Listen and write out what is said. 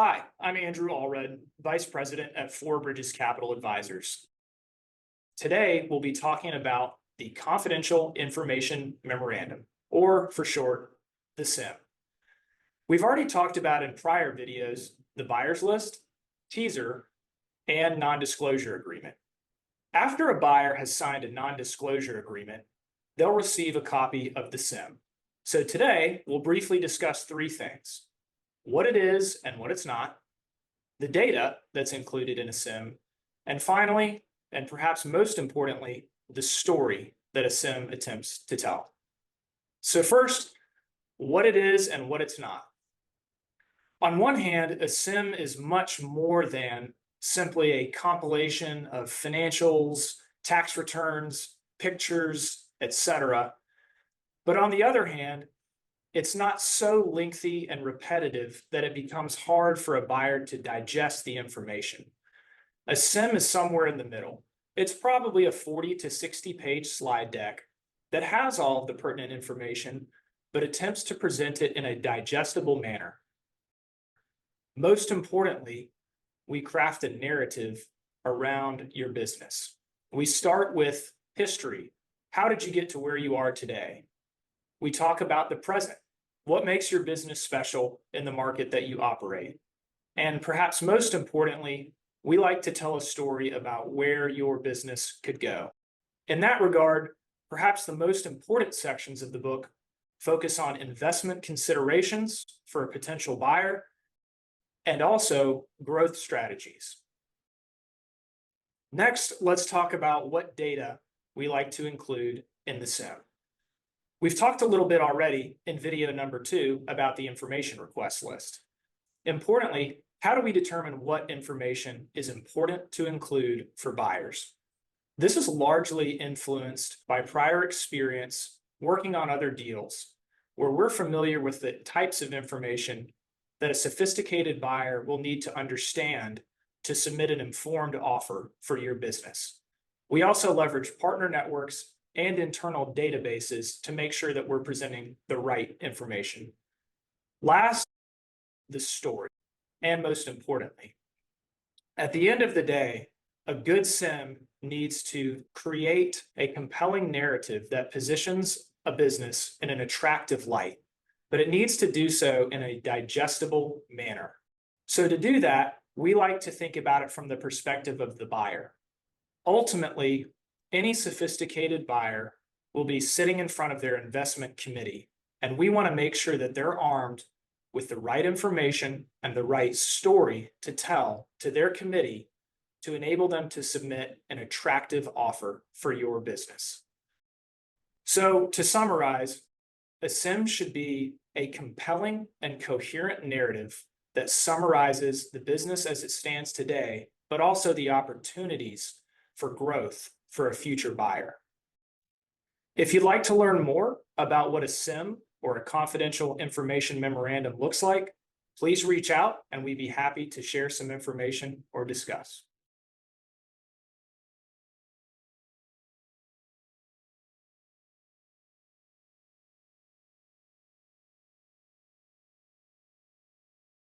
Hi, I'm Andrew Allred, Vice President at Four Bridges Capital Advisors. Today, we'll be talking about the Confidential Information Memorandum, or for short, the CIM. We've already talked about in prior videos the buyer's list, teaser, and non-disclosure agreement. After a buyer has signed a non-disclosure agreement, they'll receive a copy of the CIM. So today, we'll briefly discuss three things: what it is and what it's not, the data that's included in a CIM, and finally, and perhaps most importantly, the story that a CIM attempts to tell. So first, what it is and what it's not. On one hand, a CIM is much more than simply a compilation of financials, tax returns, pictures, etc. But on the other hand, it's not so lengthy and repetitive that it becomes hard for a buyer to digest the information. A CIM is somewhere in the middle. It's probably a 40 to 60 page slide deck that has all of the pertinent information, but attempts to present it in a digestible manner. Most importantly, we craft a narrative around your business. We start with history. How did you get to where you are today? We talk about the present. What makes your business special in the market that you operate? And perhaps most importantly, we like to tell a story about where your business could go. In that regard, perhaps the most important sections of the book focus on investment considerations for a potential buyer and also growth strategies. Next, let's talk about what data we like to include in the CIM. We've talked a little bit already in video number 2 about the information request list. Importantly, how do we determine what information is important to include for buyers? This is largely influenced by prior experience working on other deals, where we're familiar with the types of information that a sophisticated buyer will need to understand to submit an informed offer for your business. We also leverage partner networks and internal databases to make sure that we're presenting the right information. Last, the story, and most importantly. At the end of the day, a good CIM needs to create a compelling narrative that positions a business in an attractive light, but it needs to do so in a digestible manner. So to do that, we like to think about it from the perspective of the buyer. Ultimately, any sophisticated buyer will be sitting in front of their investment committee, and we want to make sure that they're armed with the right information and the right story to tell to their committee to enable them to submit an attractive offer for your business. So to summarize, a CIM should be a compelling and coherent narrative that summarizes the business as it stands today, but also the opportunities for growth for a future buyer. If you'd like to learn more about what a CIM or a confidential information memorandum looks like, please reach out and we'd be happy to share some information or discuss.